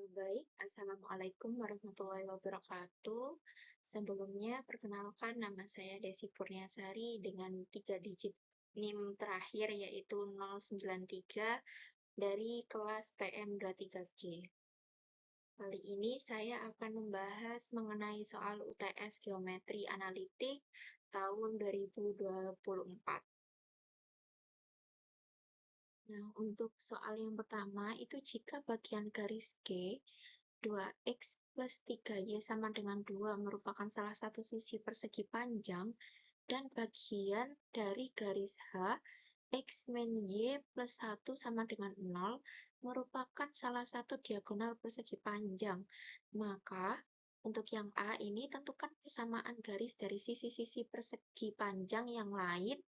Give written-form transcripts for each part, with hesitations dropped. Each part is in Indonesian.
Baik, Assalamualaikum warahmatullahi wabarakatuh. Sebelumnya, perkenalkan nama saya Desi Purniasari dengan 3 digit NIM terakhir yaitu 093 dari kelas PM23G. Kali ini saya akan membahas mengenai soal UTS Geometri Analitik tahun 2024. Nah, untuk soal yang pertama itu jika bagian garis G 2x plus 3y sama dengan 2 merupakan salah satu sisi persegi panjang dan bagian dari garis H x min y plus 1 sama dengan 0 merupakan salah satu diagonal persegi panjang. Maka untuk yang A ini tentukan persamaan garis dari sisi-sisi persegi panjang yang lain,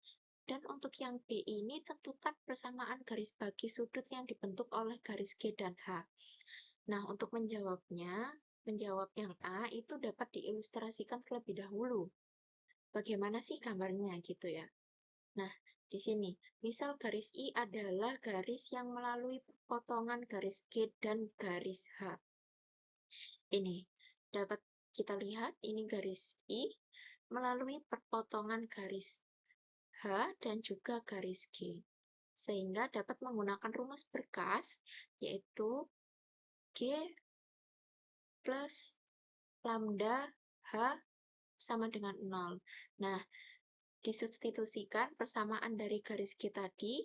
dan untuk yang B ini tentukan persamaan garis bagi sudut yang dibentuk oleh garis G dan H. Nah, untuk menjawab yang A itu dapat diilustrasikan terlebih dahulu. Bagaimana sih gambarnya gitu ya? Nah, di sini, misal garis I adalah garis yang melalui potongan garis G dan garis H. Ini dapat kita lihat, ini garis I melalui perpotongan garis H dan juga garis G. Sehingga dapat menggunakan rumus berkas, yaitu G plus lambda H sama dengan 0. Nah, disubstitusikan persamaan dari garis G tadi,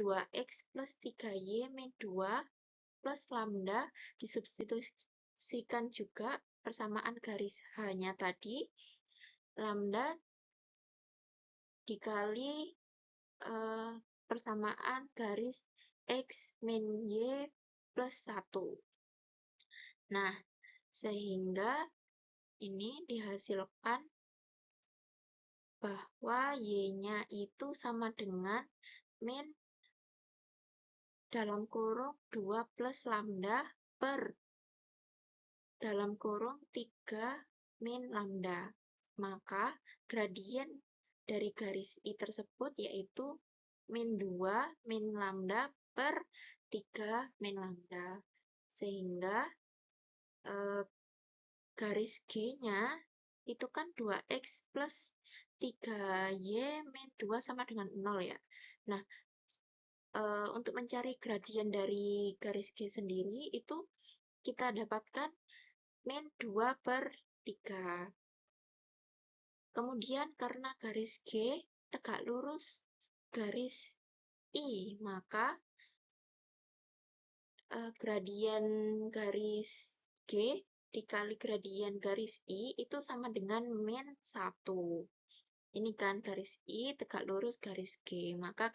2x plus 3y min 2 plus lambda, disubstitusikan juga persamaan garis H-nya tadi, lambda dikali persamaan garis x min y plus 1. Nah, sehingga ini dihasilkan bahwa y-nya itu sama dengan min dalam kurung 2 plus lambda per dalam kurung 3 min lambda. Maka gradien dari garis I tersebut yaitu min 2 min lambda per 3 min lambda. Sehingga garis G-nya itu kan 2x plus 3y min 2 sama dengan 0 ya. Nah, untuk mencari gradien dari garis G sendiri itu kita dapatkan min 2 per 3. Kemudian karena garis G tegak lurus garis I, maka gradien garis G dikali gradien garis I itu sama dengan min 1. Ini kan garis I tegak lurus garis G, maka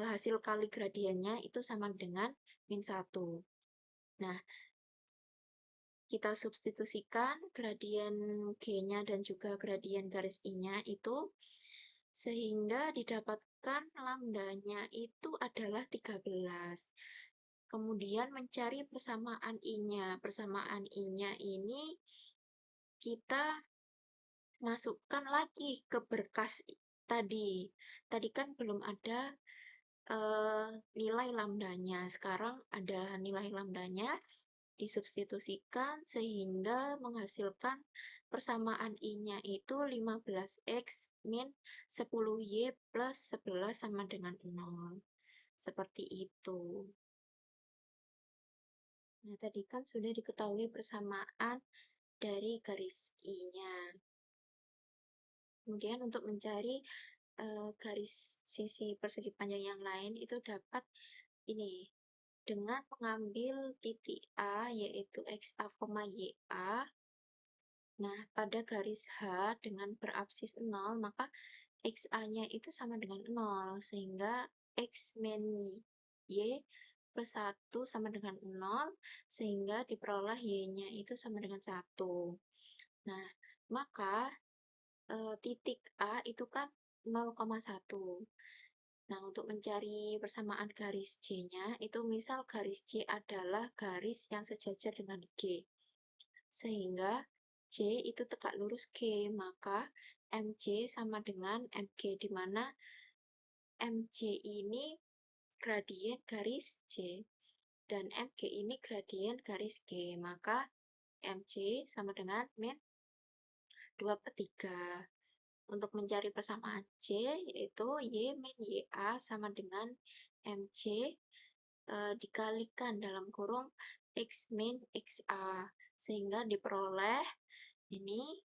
hasil kali gradiennya itu sama dengan min 1. Nah, kita substitusikan gradien G-nya dan juga gradien garis I-nya itu, sehingga didapatkan lambdanya itu adalah 13. Kemudian mencari persamaan I-nya. Persamaan I-nya ini kita masukkan lagi ke berkas tadi. Tadi kan belum ada nilai lambdanya. Sekarang ada nilai lambdanya, disubstitusikan sehingga menghasilkan persamaan I-nya itu 15x min 10y plus 11 sama dengan 0. Seperti itu. Nah, tadi kan sudah diketahui persamaan dari garis I-nya. Kemudian untuk mencari garis sisi persegi panjang yang lain itu dapat ini dengan mengambil titik A yaitu XA, YA. Nah, pada garis H dengan berapsis 0, maka XA-nya itu sama dengan 0, sehingga X min Y plus 1 sama dengan 0, sehingga diperoleh Y-nya itu sama dengan 1. Nah, maka titik A itu kan 0,1. Nah, untuk mencari persamaan garis J-nya, itu misal garis J adalah garis yang sejajar dengan G. Sehingga J itu tegak lurus G, maka MJ sama dengan MG, di mana MJ ini gradien garis J. dan MG ini gradien garis G, maka MG sama dengan min 2/3. Untuk mencari persamaan C, yaitu Y min YA sama dengan MJ dikalikan dalam kurung X min XA, sehingga diperoleh ini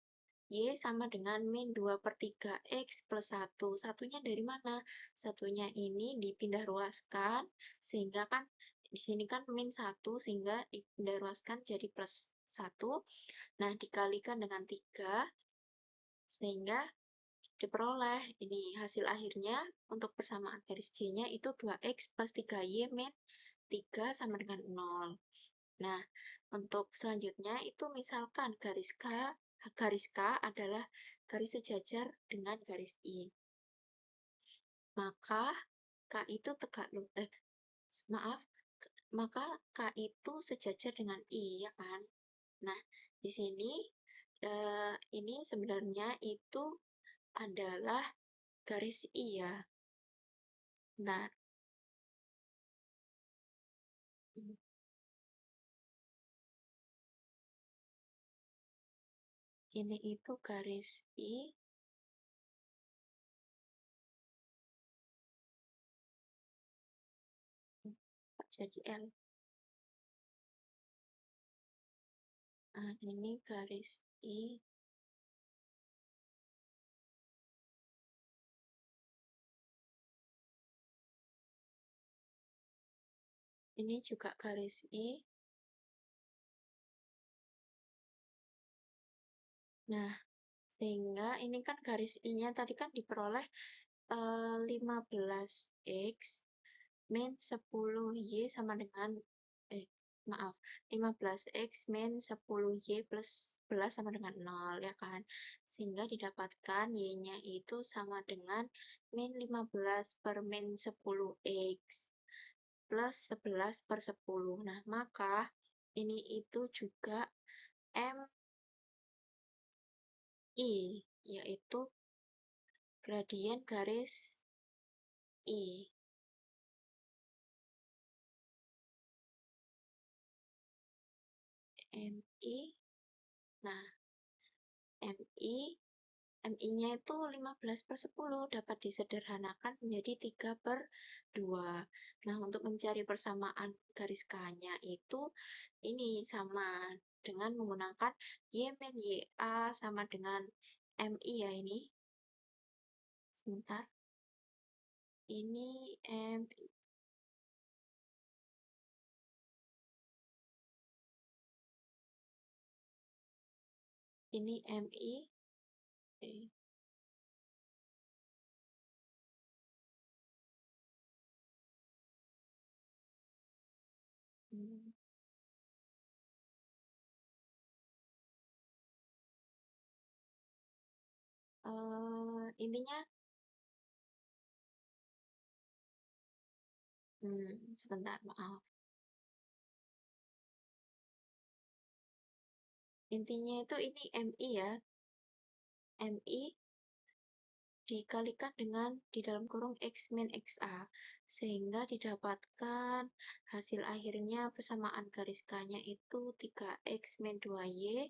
Y sama dengan min 2/3 X plus 1. Satunya dari mana? Satunya ini dipindah ruaskan, sehingga kan di sini kan min 1, sehingga dipindah ruaskan jadi plus 1. Nah, dikalikan dengan 3, sehingga diperoleh ini hasil akhirnya untuk persamaan garis J-nya itu 2X plus 3Y min 3 sama dengan 0. Nah, untuk selanjutnya itu misalkan garis K adalah garis sejajar dengan garis I. Maka K itu maka K itu sejajar dengan I, ya kan? Nah, di sini ini sebenarnya itu adalah garis I ya. Nah, ini itu garis I, jadi L. Nah, ini garis I, ini juga garis I. Nah, sehingga ini kan garis I-nya tadi kan diperoleh 15X min 10Y sama dengan 15X min 10Y plus 11 sama dengan 0, ya kan? Sehingga didapatkan Y-nya itu sama dengan min 15 per min 10X plus 11 per 10. Nah, maka ini itu juga MI, yaitu gradien garis I. MI, nah MI-nya itu 15/10 dapat disederhanakan menjadi 3/2. Nah, untuk mencari persamaan garis K-nya itu ini sama dengan menggunakan Y min YA sama dengan MI ya ini. Sebentar. Ini MI. Ini MI. Intinya sebentar, maaf. Intinya itu ini MI ya. MI dikalikan dengan di dalam kurung X min XA, sehingga didapatkan hasil akhirnya persamaan garis K-nya itu 3X min 2Y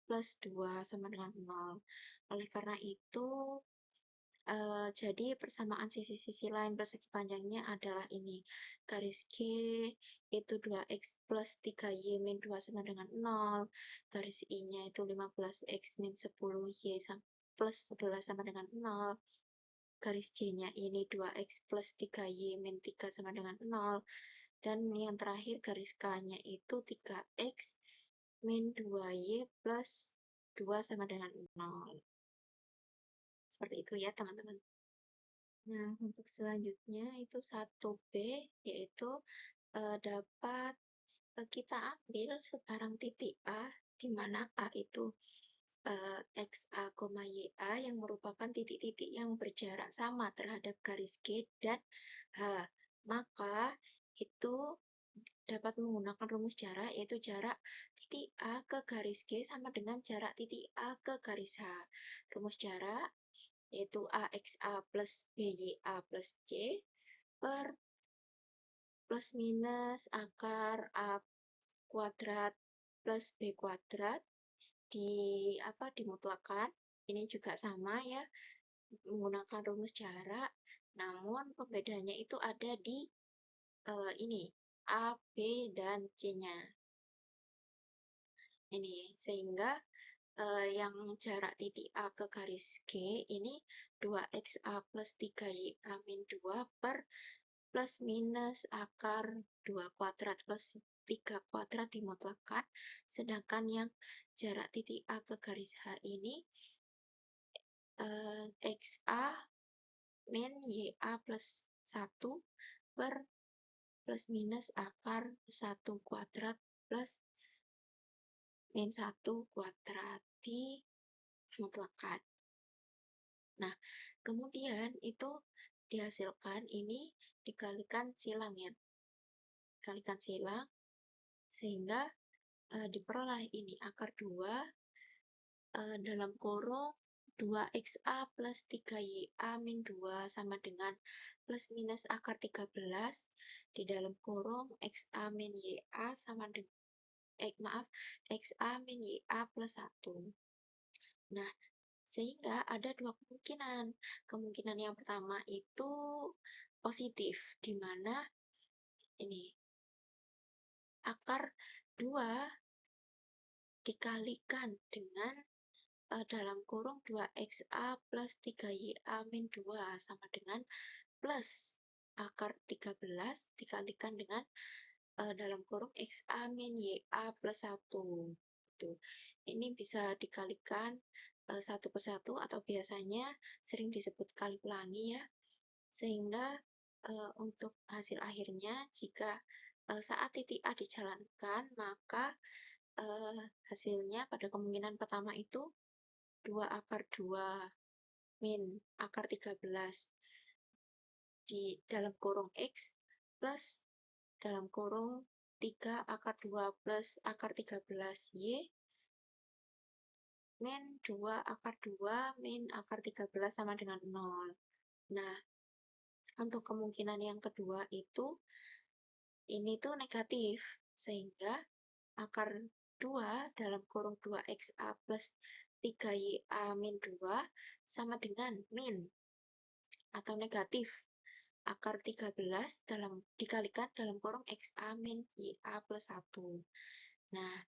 plus 2 sama dengan 0. Oleh karena itu, jadi persamaan sisi-sisi lain persegi panjangnya adalah ini. Garis G itu 2X plus 3Y min 2 sama dengan 0. Garis I-nya itu 15X min 10Y plus 11 sama dengan 0. Garis J-nya ini 2X plus 3Y min 3 sama dengan 0. Dan yang terakhir garis K-nya itu 3X min 2Y plus 2 sama dengan 0. Seperti itu ya, teman-teman. Nah, untuk selanjutnya itu 1B, yaitu dapat kita ambil sebarang titik A, di mana A itu XA, YA yang merupakan titik-titik yang berjarak sama terhadap garis G dan H. Maka itu dapat menggunakan rumus jarak, yaitu jarak titik A ke garis G sama dengan jarak titik A ke garis H. Rumus jarak yaitu AXA plus BYA plus C per plus minus akar A kuadrat plus B kuadrat dimutlakan. Ini juga sama ya, menggunakan rumus jarak, namun pembedanya itu ada di ini A, B, dan C-nya. Ini sehingga yang jarak titik A ke garis G ini 2xa plus 3ya min 2 per plus minus akar 2 kuadrat plus 3 kuadrat dimutlakan, sedangkan yang jarak titik A ke garis H ini xa min ya plus 1 per plus minus akar 1 kuadrat plus min 1 kuadrat dimutlakan. Nah, kemudian itu dihasilkan ini dikalikan silang ya. Dikalikan silang sehingga diperoleh ini akar 2 dalam kurung 2xa plus 3ya min 2 sama dengan plus minus akar 13 di dalam kurung xa min ya sama dengan xa min ya plus 1. Nah, sehingga ada dua kemungkinan. Kemungkinan yang pertama itu positif, di mana ini akar 2 dikalikan dengan dalam kurung 2xa plus 3ya min 2 sama dengan plus akar 13 dikalikan dengan dalam kurung xa min ya plus 1. Tuh. Ini bisa dikalikan satu persatu atau biasanya sering disebut kali pelangi ya. Sehingga untuk hasil akhirnya jika saat titik A dijalankan, maka hasilnya pada kemungkinan pertama itu 2 akar 2 min akar 13 di dalam kurung X plus dalam kurung 3 akar 2 plus akar 13Y min 2 akar 2 min akar 13 sama dengan 0. Nah, untuk kemungkinan yang kedua itu ini tuh negatif, sehingga akar 2 dalam kurung 2xa plus 3ya min 2 sama dengan min atau negatif akar 13 dikalikan dalam kurung xa min ya plus 1. Nah,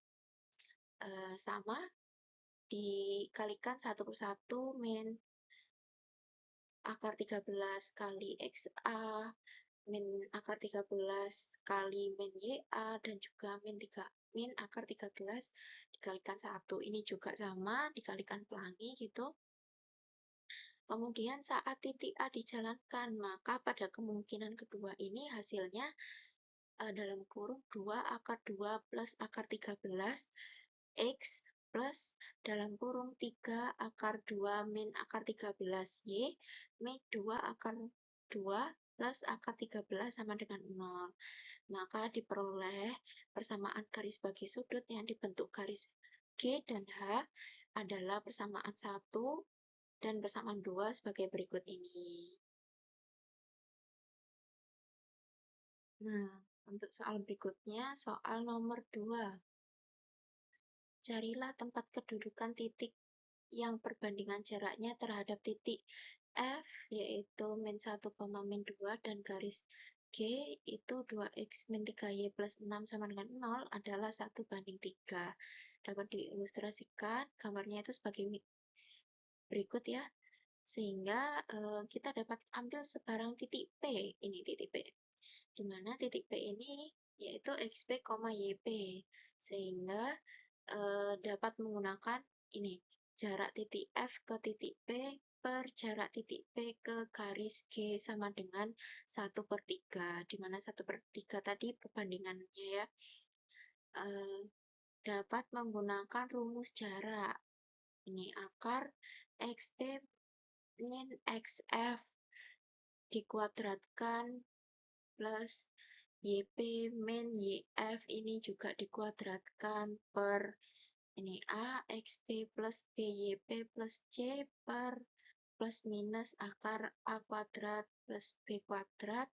sama dikalikan satu persatu min akar 13 kali xa min akar 13 kali min ya dan juga min akar 13 dikalikan 1. Ini juga sama dikalikan pelangi gitu. Kemudian saat titik A dijalankan, maka pada kemungkinan kedua ini hasilnya dalam kurung 2 akar 2 plus akar 13 X plus dalam kurung 3 akar 2 min akar 13Y min 2 akar 2 plus akar 13 sama dengan 0. Maka diperoleh persamaan garis bagi sudut yang dibentuk garis G dan H adalah persamaan 1 dan persamaan 2 sebagai berikut ini. Nah, untuk soal berikutnya, soal nomor 2. Carilah tempat kedudukan titik yang perbandingan jaraknya terhadap titik F, yaitu min 1, min 2, dan garis G itu 2x min 3y plus 6 sama dengan 0 adalah 1:3. Dapat diilustrasikan gambarnya itu sebagai berikut ya. Sehingga kita dapat ambil sebarang titik P, ini titik P. Di mana titik P ini yaitu XP, YP. Sehingga dapat menggunakan ini jarak titik F ke titik P per jarak titik P ke garis G sama dengan 1/3, di mana 1/3 tadi perbandingannya ya. Dapat menggunakan rumus jarak. Ini akar XP min XF dikuadratkan plus YP min YF ini juga dikuadratkan per ini A XP plus BYP plus C per plus minus akar A kuadrat plus B kuadrat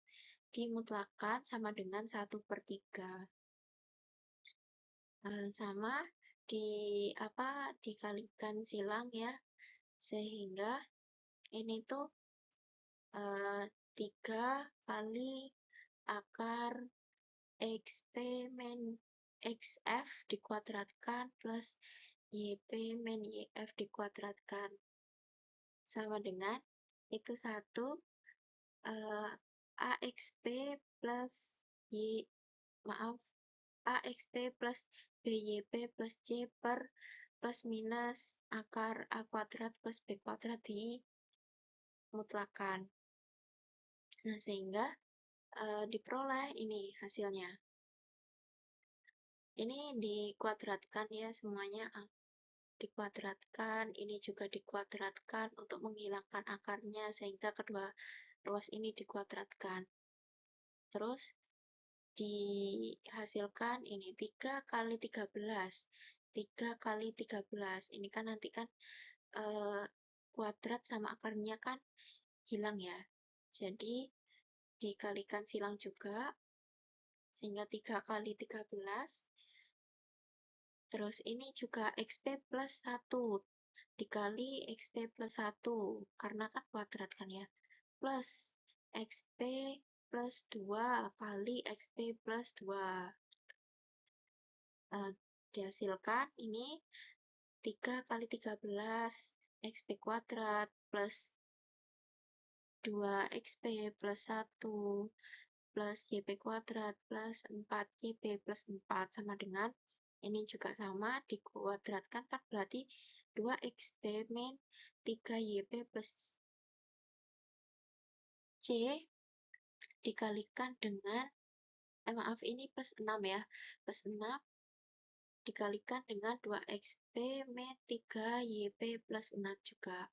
dimutlakan sama dengan 1/3. Sama dikalikan silang ya, sehingga ini tuh 3 kali akar XP min XF dikuadratkan plus YP min YF dikuadratkan sama dengan itu 1 AXP plus AXP plus BYP plus C per plus minus akar A kuadrat plus B kuadrat dimutlakan. Nah, sehingga diperoleh ini hasilnya. Ini dikuadratkan ya semuanya, dikuadratkan, ini juga dikuadratkan untuk menghilangkan akarnya sehingga kedua ruas ini dikuadratkan. Terus dihasilkan ini 3 kali 13. 3 kali 13. Ini kan nanti kan kuadrat sama akarnya kan hilang ya. Jadi dikalikan silang juga sehingga 3 kali 13. Terus ini juga XP plus 1 dikali XP plus 1 karena kan kuadrat kan ya, plus XP plus 2 kali XP plus 2. Dihasilkan ini 3 kali 13 XP kuadrat plus 2 XP plus 1 plus YP kuadrat plus 4 YP plus 4 sama dengan ini juga sama dikuadratkan kan berarti 2 XP min 3 YP plus C dikalikan dengan ini plus 6 ya, plus 6 dikalikan dengan 2 XP min 3 YP plus 6 juga.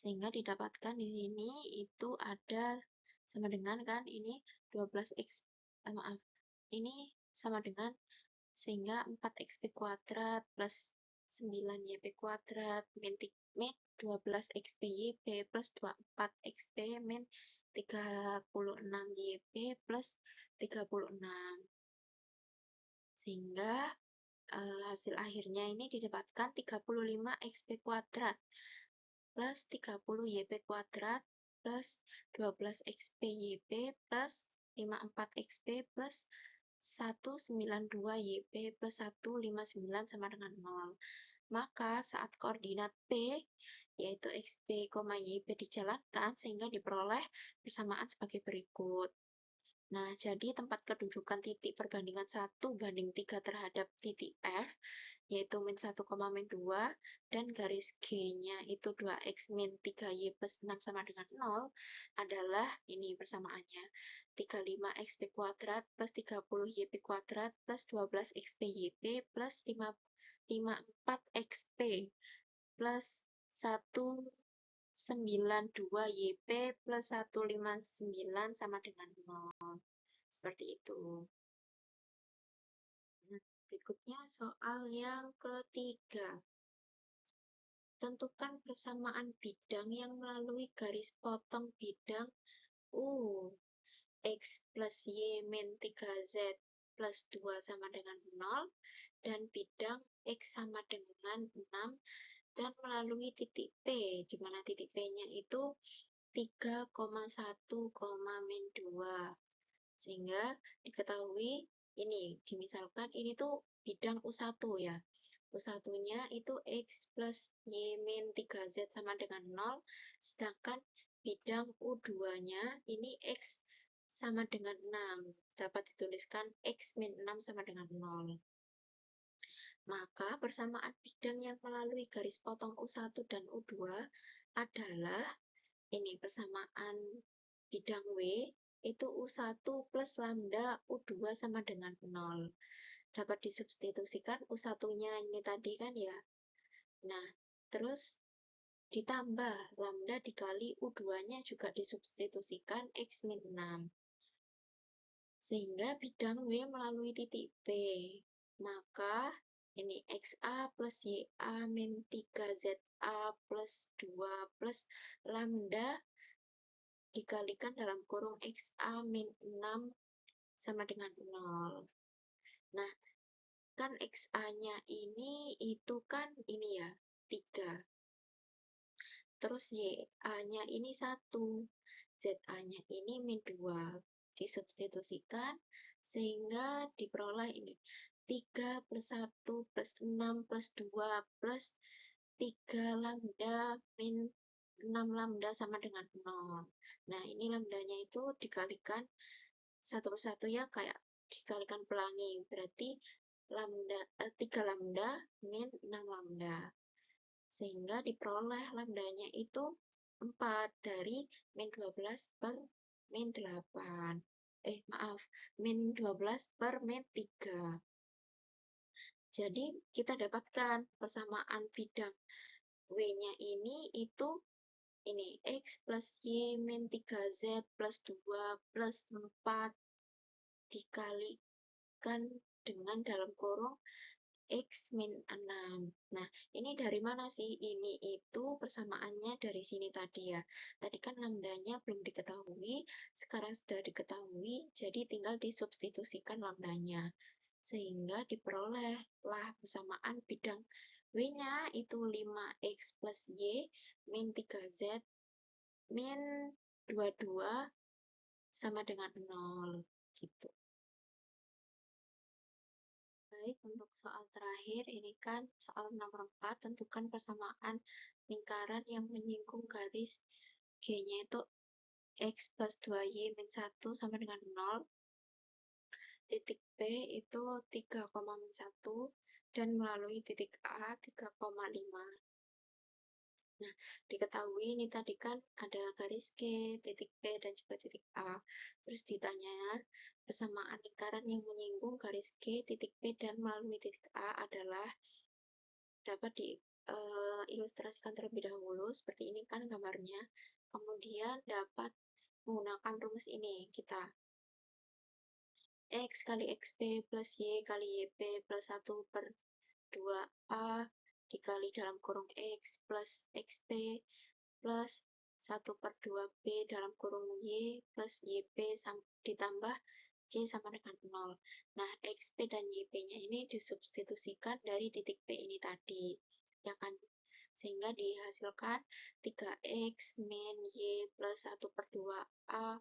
Sehingga didapatkan di sini itu ada sama dengan kan ini 12 X ini sama dengan sehingga 4 XP kuadrat plus 9 YP kuadrat min 12 XP YP plus 24 XP min 36 YP plus 36. Sehingga hasil akhirnya ini didapatkan 35 XP kuadrat plus 30 YP kuadrat plus 12 XP YP plus 54 XP plus 192 YP plus 159 sama dengan 0. Maka saat koordinat P, yaitu XP, YP dijalankan sehingga diperoleh persamaan sebagai berikut. Nah, jadi tempat kedudukan titik perbandingan 1/3 terhadap titik F, yaitu min 1, min 2, dan garis G-nya itu 2X min 3Y plus 6 sama dengan 0, adalah ini persamaannya. 35 XP kuadrat plus 30 YP kuadrat plus 12 XP YP plus 54 XP plus 192 YP plus 159 sama dengan 0. Seperti itu. Nah, berikutnya soal yang ketiga. Tentukan persamaan bidang yang melalui garis potong bidang U. X plus Y min 3Z plus 2 sama dengan 0. Dan bidang X sama dengan 6. Dan melalui titik P, di mana titik P-nya itu 3,1, min 2. Sehingga diketahui ini, dimisalkan ini tuh bidang U1 ya. U1-nya itu X plus Y min 3Z sama dengan 0, sedangkan bidang U2-nya ini X sama dengan 6. Dapat dituliskan X min 6 sama dengan 0. Maka persamaan bidang yang melalui garis potong U1 dan U2 adalah ini persamaan bidang W itu U1 plus lambda U2 sama dengan 0. Dapat disubstitusikan U1-nya ini tadi kan ya. Nah, terus ditambah lambda dikali U2-nya juga disubstitusikan X min 6. Sehingga bidang W melalui titik P. Maka ini XA plus YA min 3ZA plus 2 plus lambda dikalikan dalam kurung XA min 6 sama dengan 0. Nah, kan XA-nya ini itu kan ini ya, 3. Terus YA-nya ini 1. ZA-nya ini min 2. Disubstitusikan sehingga diperoleh ini 3 plus 1 plus 6 plus 2 plus 3 lambda min 6 lambda sama dengan 0. Nah, ini lambdanya itu dikalikan satu persatu ya, kayak dikalikan pelangi. Berarti 3 lambda min 6 lambda. Sehingga diperoleh lambdanya itu 4 dari min 12 per min 8. Min 12 per min 3. Jadi kita dapatkan persamaan bidang W-nya ini itu ini X plus Y min 3Z plus 2 plus 4 dikalikan dengan dalam kurung X min 6. Nah, ini dari mana sih? Ini itu persamaannya dari sini tadi ya. Tadi kan lambdanya belum diketahui, sekarang sudah diketahui, jadi tinggal disubstitusikan lambdanya. Sehingga diperolehlah persamaan bidang W-nya itu 5X plus Y min 3Z min 22 sama dengan 0. Gitu. Baik, untuk soal terakhir, ini kan soal nomor 4, tentukan persamaan lingkaran yang menyinggung garis G-nya itu X plus 2Y min 1 sama dengan 0, titik B itu 3,1 dan melalui titik A 3,5. Nah, diketahui ini tadi kan ada garis G, titik B, dan juga titik A. Terus ditanya, persamaan lingkaran yang menyinggung garis G, titik B, dan melalui titik A adalah dapat diilustrasikan terlebih dahulu. Seperti ini kan gambarnya. Kemudian dapat menggunakan rumus ini. Kita X kali XP plus Y kali YP plus 1 per 2A dikali dalam kurung X plus XP plus 1 per 2B dalam kurung Y plus YP ditambah C sama dengan 0. Nah, XP dan YP-nya ini disubstitusikan dari titik P ini tadi, ya kan? Sehingga dihasilkan 3X min Y plus 1 per 2A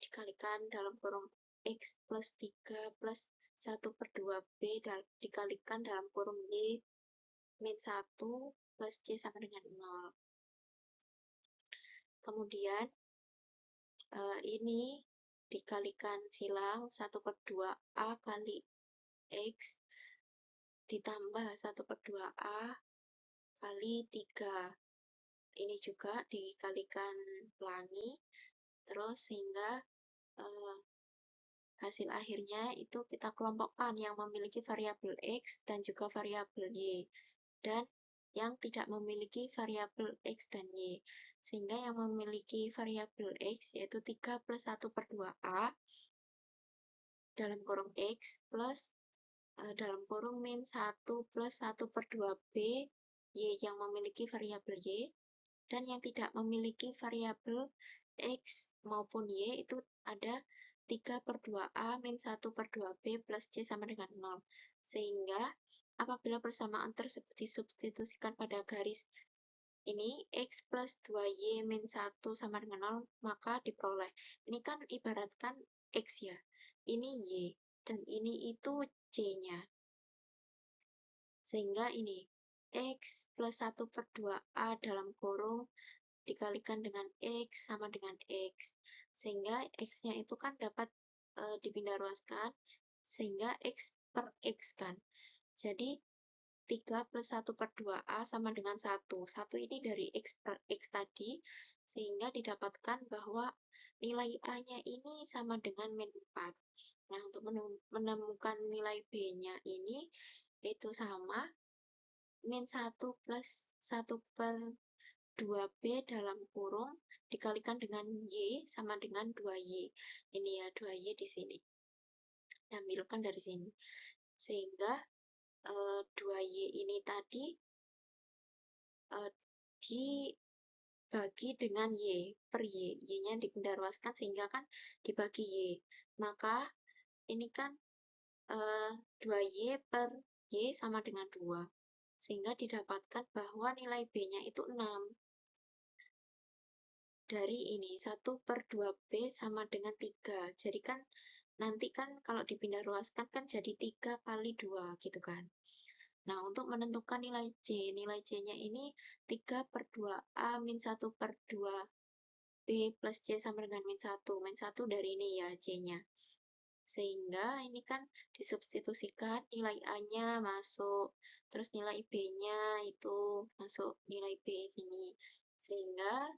dikalikan dalam kurung X plus 3 plus 1 per 2B dikalikan dalam kurung Y min 1 plus C sama dengan 0. Kemudian ini dikalikan silang 1 per 2A kali X ditambah 1 per 2A kali 3. Ini juga dikalikan pelangi, terus sehingga hasil akhirnya itu kita kelompokkan yang memiliki variabel X dan juga variabel Y, dan yang tidak memiliki variabel X dan Y. Sehingga yang memiliki variabel X yaitu 3 plus 1 per 2A dalam kurung X plus dalam kurung min 1 plus 1 per 2B Y yang memiliki variabel Y, dan yang tidak memiliki variabel X maupun Y itu ada 3 per 2A min 1 per 2B plus C sama dengan 0. Sehingga apabila persamaan tersebut disubstitusikan pada garis ini X plus 2Y min 1 sama dengan 0, maka diperoleh. Ini kan ibaratkan X ya, ini Y, dan ini itu C-nya. Sehingga ini X plus 1 per 2A dalam kurung dikalikan dengan X sama dengan X. Sehingga X-nya itu kan dapat dipindah ruaskan, sehingga X per X kan. Jadi 3 plus 1 per 2A sama dengan 1. 1 ini dari X per X tadi, sehingga didapatkan bahwa nilai A-nya ini sama dengan min 4. Nah, untuk menemukan nilai B-nya ini, itu sama min 1 plus 1 per 2B dalam kurung dikalikan dengan Y sama dengan 2Y. Ini ya, 2Y di sini. Ambilkan dari sini. Sehingga 2Y ini tadi bagi dengan Y, per Y. Y-nya dipindah ruaskan sehingga kan dibagi Y. Maka ini kan 2Y per Y sama dengan 2. Sehingga didapatkan bahwa nilai B-nya itu 6. Dari ini 1 per 2B sama dengan 3. Jadi kan nanti kan kalau dipindah ruaskan kan jadi 3 kali 2 gitu kan. Nah, untuk menentukan nilai C-nya ini 3 per 2A min 1 per 2B plus C sama dengan min 1. Min 1 dari ini ya C-nya. Sehingga ini kan disubstitusikan nilai A-nya masuk, terus nilai B-nya itu masuk nilai B sini. Sehingga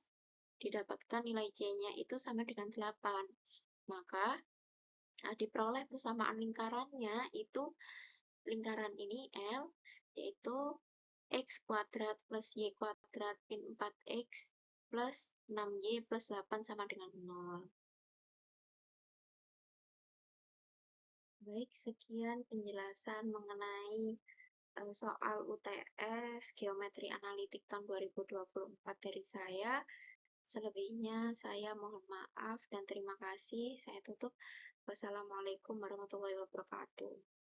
didapatkan nilai C-nya itu sama dengan 8. Maka diperoleh persamaan lingkarannya itu lingkaran ini L, yaitu X kuadrat plus Y kuadrat min 4X plus 6Y plus 8 sama dengan 0. Baik, sekian penjelasan mengenai soal UTS Geometri Analitik tahun 2024 dari saya. Selebihnya saya mohon maaf dan terima kasih. Saya tutup. Wassalamualaikum warahmatullahi wabarakatuh.